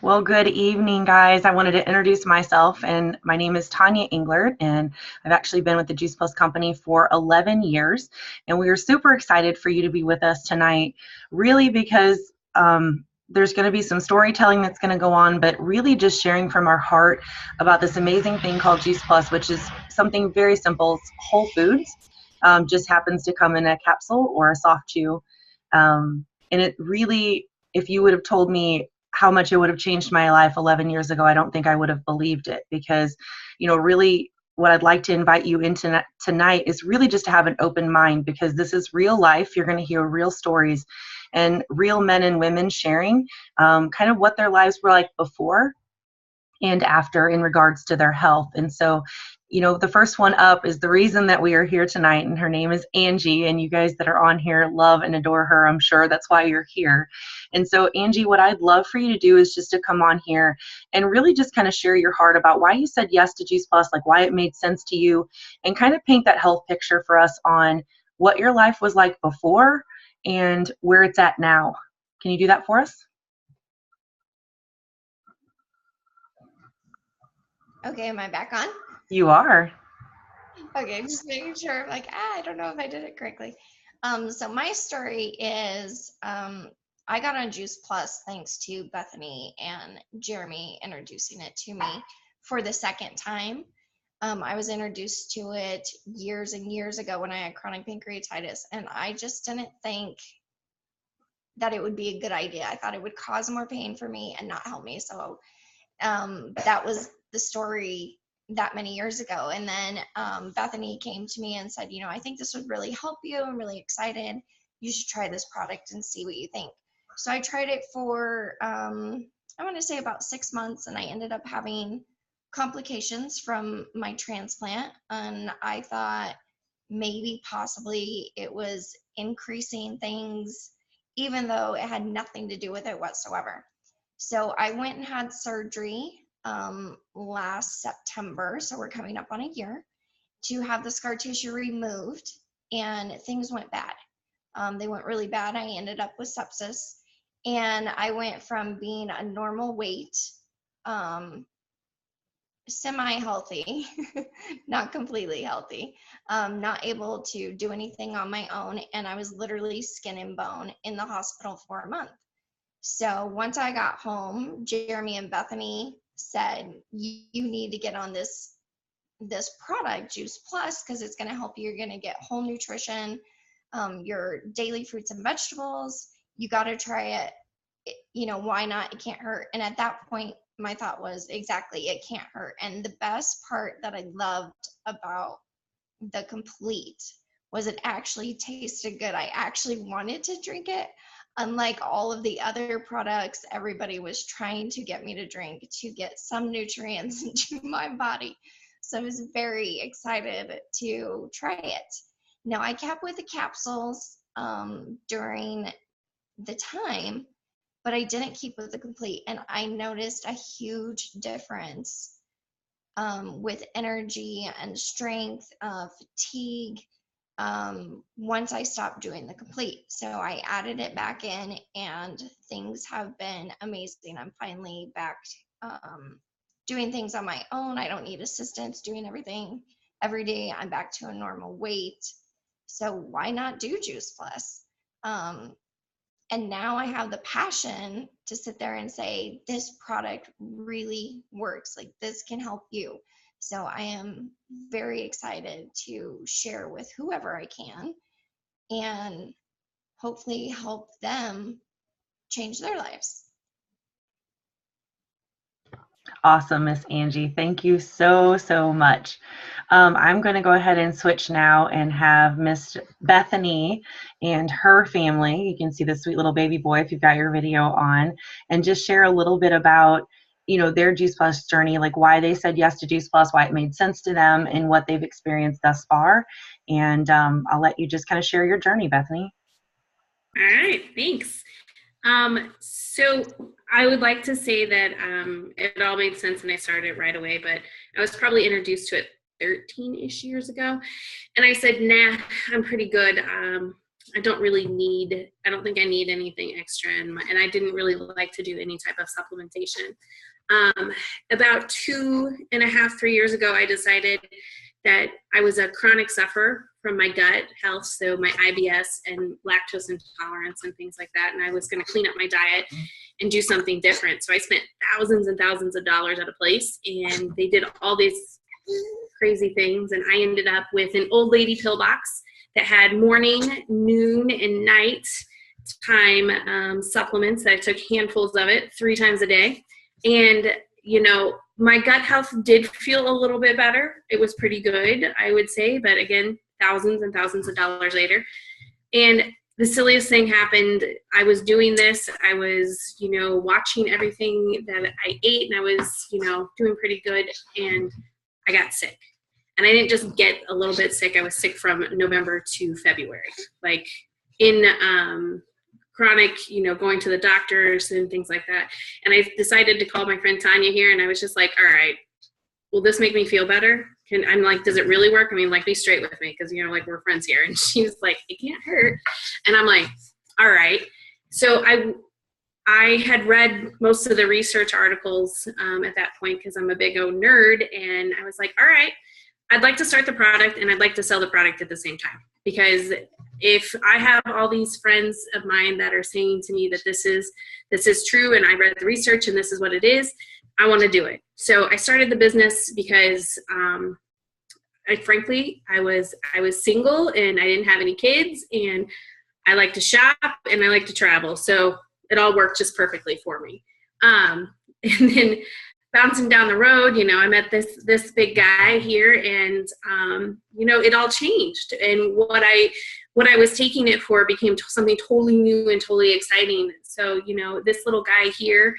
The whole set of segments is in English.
Well, good evening, guys. I wanted to introduce myself, and my name is Tanya Englert, and I've actually been with the Juice Plus Company for 11 years, and we are super excited for you to be with us tonight, really because there's going to be some storytelling that's going to go on, but really just sharing from our heart about this amazing thing called Juice Plus, which is something very simple. It's whole foods, just happens to come in a capsule or a soft chew, and it really, if you would have told me how much it would have changed my life 11 years ago, I don't think I would have believed it because, really what I'd like to invite you into tonight is really just to have an open mind because this is real life. You're going to hear real stories and real men and women sharing kind of what their lives were like before and after in regards to their health. And so, the first one up is the reason that we are here tonight, and her name is Angie, and you guys that are on here love and adore her. I'm sure that's why you're here. And so, Angie, what I'd love for you to do is just to come on here and really just kind of share your heart about why you said yes to Juice Plus, like why it made sense to you, and kind of paint that health picture for us on what your life was like before and where it's at now. Can you do that for us? Okay, am I back on? You are. Okay, just making sure. Like, I don't know if I did it correctly. So my story is, I got on Juice Plus thanks to Bethany and Jeremy introducing it to me for the second time. I was introduced to it years and years ago when I had chronic pancreatitis, and I just didn't think that it would be a good idea. I thought it would cause more pain for me and not help me. So that was the story that many years ago. And then Bethany came to me and said, I think this would really help you. I'm really excited. You should try this product and see what you think. So I tried it for, I want to say about 6 months, and I ended up having complications from my transplant. And I thought maybe possibly it was increasing things, even though it had nothing to do with it whatsoever. So I went and had surgery last September, so we're coming up on a year, to have the scar tissue removed, and things went bad. They went really bad. I ended up with sepsis, and I went from being a normal weight, semi-healthy, not completely healthy, not able to do anything on my own, and I was literally skin and bone in the hospital for a month. So once I got home, Jeremy and Bethany said, you need to get on this product, Juice Plus, because it's going to help you. You're going to get whole nutrition, your daily fruits and vegetables. You got to try it. Why not? It can't hurt. And at that point, my thought was exactly, it can't hurt. And the best part that I loved about the complete was it actually tasted good. I actually wanted to drink it. Unlike all of the other products everybody was trying to get me to drink to get some nutrients into my body. So I was very excited to try it. Now I kept with the capsules during the time, but I didn't keep with the complete. And I noticed a huge difference with energy and strength, fatigue, once I stopped doing the complete. So I added it back in, and things have been amazing. I'm finally back doing things on my own. I don't need assistance doing everything every day. I'm back to a normal weight. So why not do Juice Plus? And now I have the passion to sit there and say, this product really works. Like, this can help you. So I am very excited to share with whoever I can and hopefully help them change their lives. Awesome, Miss Angie. Thank you so, so much. I'm going to go ahead and switch now and have Miss Bethany and her family. You can see the sweet little baby boy if you've got your video on, and just share a little bit about, their Juice Plus journey, like why they said yes to Juice Plus, why it made sense to them, and what they've experienced thus far. And I'll let you just kind of share your journey, Bethany. All right, thanks. So I would like to say that it all made sense and I started it right away, but I was probably introduced to it 13-ish years ago. And I said, nah, I'm pretty good. I don't think I need anything extra. And I didn't really like to do any type of supplementation. About 2.5, 3 years ago, I decided that I was a chronic sufferer from my gut health, so my IBS and lactose intolerance and things like that. And I was going to clean up my diet and do something different. So I spent thousands and thousands of dollars at a place, and they did all these crazy things. And I ended up with an old lady pill box that had morning, noon, and night time supplements that I took handfuls of it 3 times a day. And, you know, my gut health did feel a little bit better. It was pretty good, I would say. But again, thousands and thousands of dollars later. And the silliest thing happened. I was doing this. I was, you know, watching everything that I ate, and I was, you know, doing pretty good. And I got sick. And I didn't just get a little bit sick. I was sick from November to February, like in chronic, you know, going to the doctors and things like that. And I decided to call my friend Tanya here, and I was just like, all right, will this make me feel better? I'm like, does it really work? I mean, like, be straight with me, because, you know, like, we're friends here. And she was like, it can't hurt. And I'm like, all right. So I had read most of the research articles at that point, because I'm a big old nerd. And I was like, all right, I'd like to start the product, and I'd like to sell the product at the same time. Because if I have all these friends of mine that are saying to me that this is true, and I read the research and this is what it is, I want to do it. So I started the business because frankly, I was single, and I didn't have any kids, and I like to shop, and I like to travel. So it all worked just perfectly for me. And then bouncing down the road, you know, I met this big guy here, and you know, it all changed. And what I was taking it for became something totally new and totally exciting. So, you know, this little guy here,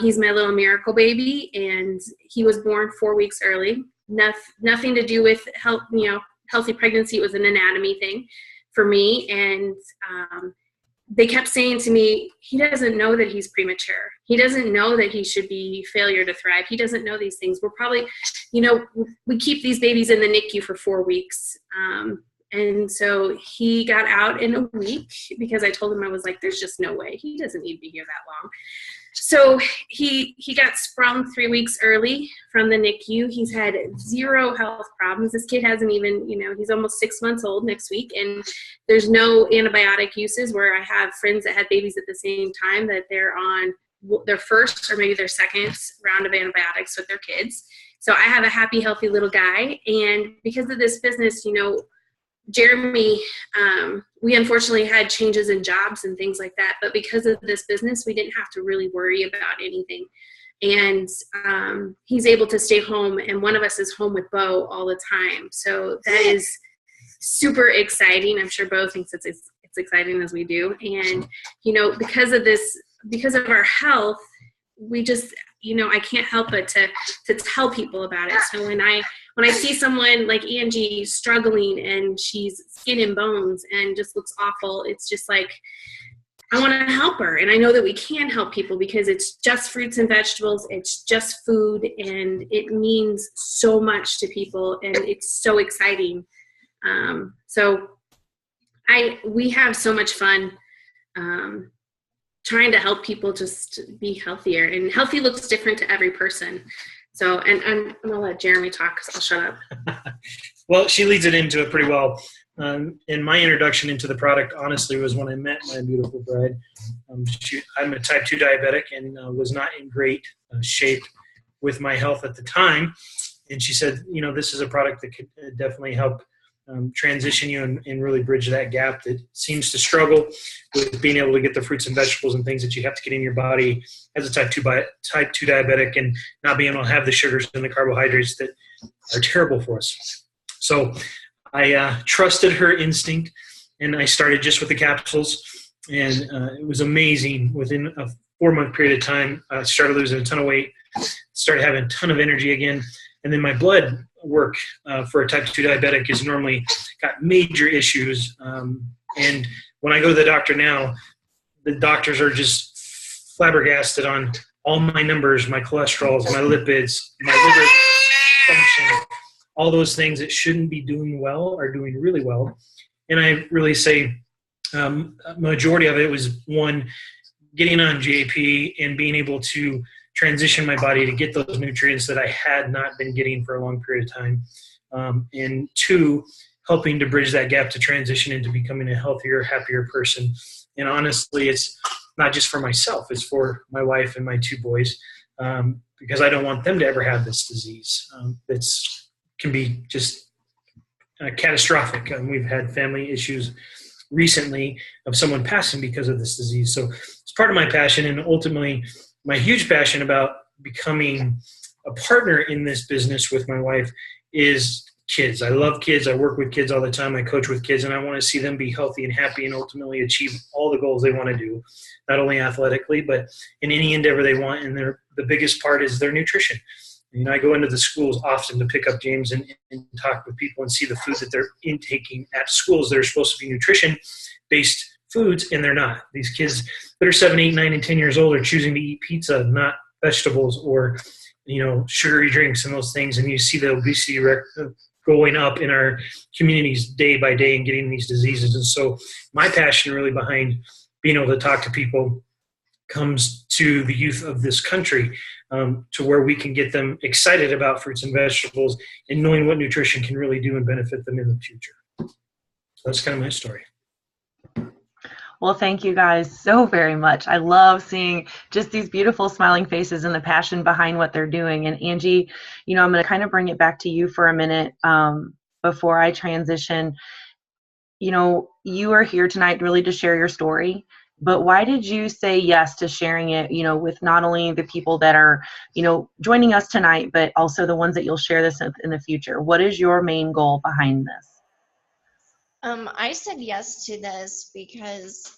he's my little miracle baby, and he was born 4 weeks early. Nothing to do with health, you know, healthy pregnancy. It was an anatomy thing for me. And they kept saying to me, he doesn't know that he's premature. He doesn't know that he should be failure to thrive. He doesn't know these things. We're probably, you know, we keep these babies in the NICU for 4 weeks. And so he got out in a week, because I told him, I was like, there's just no way. He doesn't need to be here that long. So he got sprung 3 weeks early from the NICU. He's had 0 health problems. This kid hasn't even, you know, he's almost 6 months old next week, and there's no antibiotic uses, where I have friends that had babies at the same time that they're on their first or maybe their second round of antibiotics with their kids. So I have a happy, healthy little guy. And because of this business, you know, Jeremy, we unfortunately had changes in jobs and things like that, but because of this business, we didn't have to really worry about anything. And he's able to stay home, and one of us is home with Bo all the time. So that is super exciting. I'm sure Bo thinks it's exciting as we do. And, you know, because of our health, we just, you know, I can't help but to tell people about it. So when I see someone like Angie struggling, and she's skin and bones and just looks awful, it's just like, I want to help her. And I know that we can help people, because it's just fruits and vegetables. It's just food, and it means so much to people, and it's so exciting. So we have so much fun trying to help people just be healthier, and healthy looks different to every person. So, and I'm going to let Jeremy talk, because I'll shut up. Well, she leads it into it pretty well. And my introduction into the product, honestly, was when I met my beautiful bride. I'm a type 2 diabetic, and was not in great shape with my health at the time. And she said, you know, this is a product that could definitely help transition you and really bridge that gap that seems to struggle with being able to get the fruits and vegetables and things that you have to get in your body as a type 2 diabetic, and not being able to have the sugars and the carbohydrates that are terrible for us. So I trusted her instinct, and I started just with the capsules, and it was amazing. Within a 4-month period of time, I started losing a ton of weight, started having a ton of energy again. And then my blood work for a type 2 diabetic is normally got major issues. And when I go to the doctor now, the doctors are just flabbergasted on all my numbers, my cholesterols, my lipids, my liver function, all those things that shouldn't be doing well are doing really well. And I really say, majority of it was one, getting on JP and being able to transition my body to get those nutrients that I had not been getting for a long period of time. And two, helping to bridge that gap to transition into becoming a healthier, happier person. And honestly, it's not just for myself, it's for my wife and my two boys, because I don't want them to ever have this disease. It's can be just catastrophic. We've had family issues recently of someone passing because of this disease. So it's part of my passion, and ultimately my huge passion about becoming a partner in this business with my wife is kids. I love kids. I work with kids all the time. I coach with kids, and I want to see them be healthy and happy and ultimately achieve all the goals they want to do, not only athletically, but in any endeavor they want. And the biggest part is their nutrition. You know, I go into the schools often to pick up games and talk with people and see the food that they're intaking at schools. They're supposed to be nutrition-based foods, and they're not. These kids that are 7, 8, 9, and 10 years old are choosing to eat pizza, not vegetables or, you know, sugary drinks and those things. And you see the obesity going up in our communities day by day and getting these diseases. And so my passion really behind being able to talk to people comes to the youth of this country, to where we can get them excited about fruits and vegetables and knowing what nutrition can really do and benefit them in the future. So that's kind of my story. Well, thank you guys so very much. I love seeing just these beautiful smiling faces and the passion behind what they're doing. And Angie, you know, I'm going to kind of bring it back to you for a minute before I transition. You know, you are here tonight really to share your story. But why did you say yes to sharing it, you know, with not only the people that are, you know, joining us tonight, but also the ones that you'll share this with in the future? What is your main goal behind this? I said yes to this because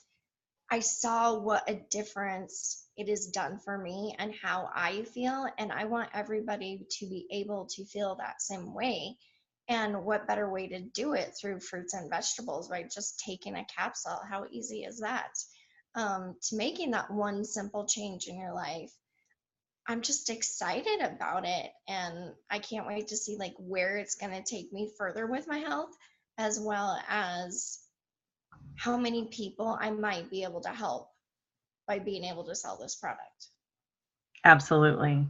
I saw what a difference it has done for me and how I feel. And I want everybody to be able to feel that same way. And what better way to do it through fruits and vegetables, right? Just taking a capsule. How easy is that? To making that one simple change in your life. I'm just excited about it, and I can't wait to see like where it's going to take me further with my health, as well as how many people I might be able to help by being able to sell this product. Absolutely.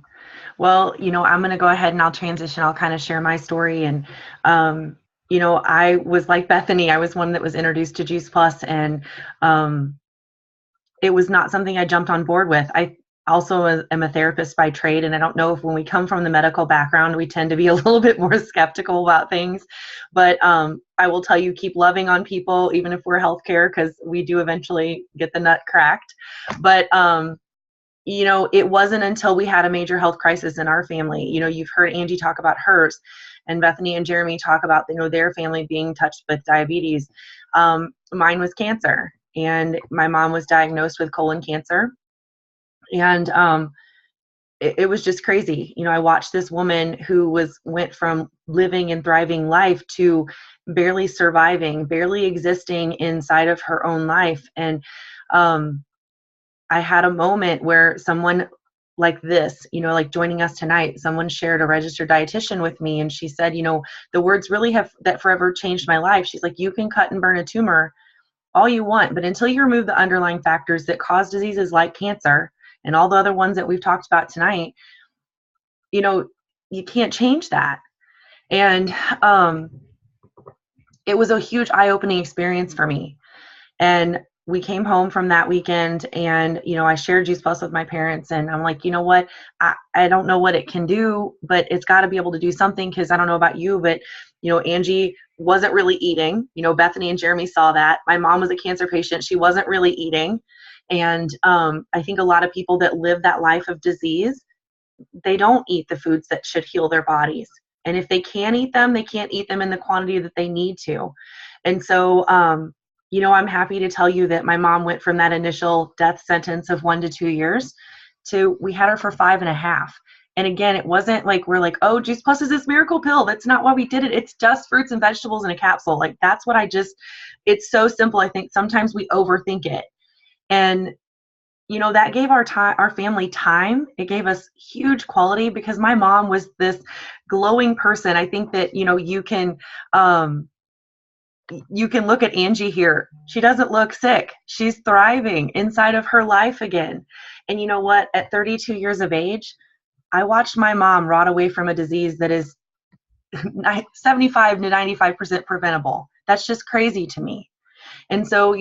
Well, you know, I'm going to go ahead and I'll transition. I'll kind of share my story. And, you know, I was like Bethany. I was one that was introduced to Juice Plus, and it was not something I jumped on board with. I also am a therapist by trade, and I don't know if when we come from the medical background, we tend to be a little bit more skeptical about things. But I will tell you, keep loving on people, even if we're healthcare, because we do eventually get the nut cracked. But you know, it wasn't until we had a major health crisis in our family. You know, you've heard Angie talk about hers, and Bethany and Jeremy talk about, you know, their family being touched with diabetes. Mine was cancer, and my mom was diagnosed with colon cancer. And it was just crazy. You know, I watched this woman who went from living and thriving life to barely surviving, barely existing inside of her own life. And I had a moment where someone like this, you know, like joining us tonight, someone shared a registered dietitian with me, and she said, you know, the words really have that forever changed my life. She's like, you can cut and burn a tumor all you want, but until you remove the underlying factors that cause diseases like cancer and all the other ones that we've talked about tonight, you know, you can't change that. And it was a huge eye-opening experience for me. And we came home from that weekend, and, you know, I shared Juice Plus with my parents, and I'm like, you know what, I don't know what it can do, but it's got to be able to do something, because I don't know about you, but, you know, Angie wasn't really eating. You know, Bethany and Jeremy saw that. My mom was a cancer patient. She wasn't really eating. And I think a lot of people that live that life of disease, they don't eat the foods that should heal their bodies. And if they can eat them, they can't eat them in the quantity that they need to. And so, you know, I'm happy to tell you that my mom went from that initial death sentence of 1 to 2 years to we had her for 5.5. And again, it wasn't like we're like, oh, Juice Plus is this miracle pill. That's not why we did it. It's just fruits and vegetables in a capsule. Like, that's what it's so simple. I think sometimes we overthink it. And, you know, that gave our family time. It gave us huge quality, because my mom was this glowing person. I think that, you know, you can, you can look at Angie here. She doesn't look sick. She's thriving inside of her life again. And you know what? At 32 years of age, I watched my mom rot away from a disease that is 75 to 95% preventable. That's just crazy to me. And so,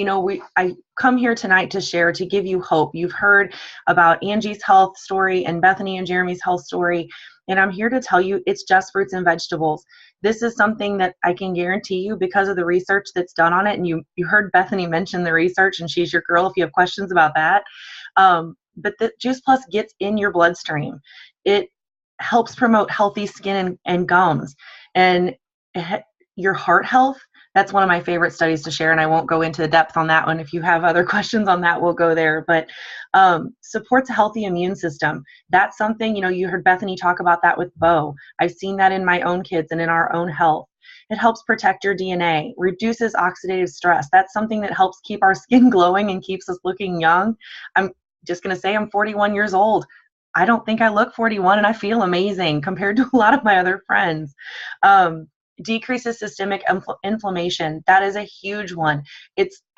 I come here tonight to share, to give you hope. You've heard about Angie's health story and Bethany and Jeremy's health story. And I'm here to tell you it's just fruits and vegetables. This is something that I can guarantee you because of the research that's done on it. And you heard Bethany mention the research, and she's your girl if you have questions about that. But the Juice Plus gets in your bloodstream. It helps promote healthy skin and gums. And your heart health, that's one of my favorite studies to share, and I won't go into depth on that one. If you have other questions on that, we'll go there. But supports a healthy immune system. That's something, you heard Bethany talk about that with Bo. I've seen that in my own kids and in our own health. It helps protect your DNA, reduces oxidative stress. That's something that helps keep our skin glowing and keeps us looking young. I'm just going to say I'm 41 years old. I don't think I look 41, and I feel amazing compared to a lot of my other friends. Decreases systemic inflammation. That is a huge one.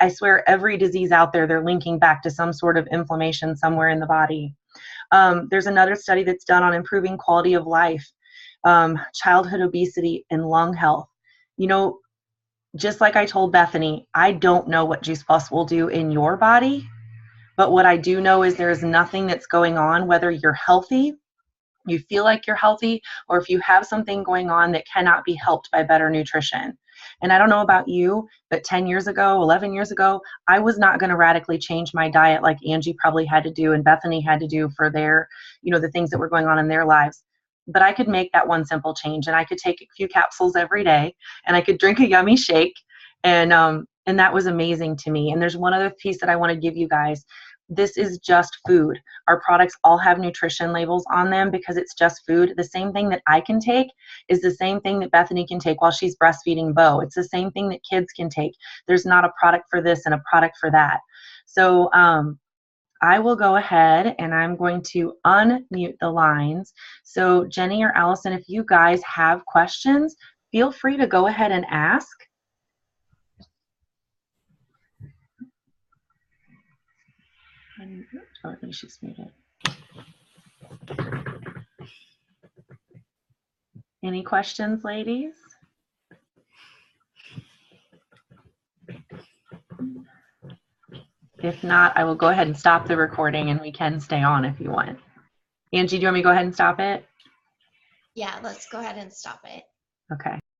I swear, every disease out there, they're linking back to some sort of inflammation somewhere in the body. There's another study that's done on improving quality of life, childhood obesity, and lung health. Just like I told Bethany, I don't know what Juice Plus will do in your body, but what I do know is there is nothing that's going on, whether you're healthy, you feel like you're healthy, or if you have something going on that cannot be helped by better nutrition. And I don't know about you, but 10 years ago, 11 years ago, I was not going to radically change my diet like Angie probably had to do and Bethany had to do for their, the things that were going on in their lives. But I could make that one simple change, and I could take a few capsules every day, and I could drink a yummy shake. And that was amazing to me. And there's one other piece that I want to give you guys. This is just food. Our products all have nutrition labels on them because it's just food. The same thing that I can take is the same thing that Bethany can take while she's breastfeeding Bo. It's the same thing that kids can take. There's not a product for this and a product for that. So I will go ahead and I'm going to unmute the lines. So Jenny or Allison, if you guys have questions, feel free to go ahead and ask. Oh, I think she's muted. Any questions, ladies? If not, I will go ahead and stop the recording, and we can stay on if you want. Angie, do you want me to go ahead and stop it? Yeah, let's go ahead and stop it. Okay.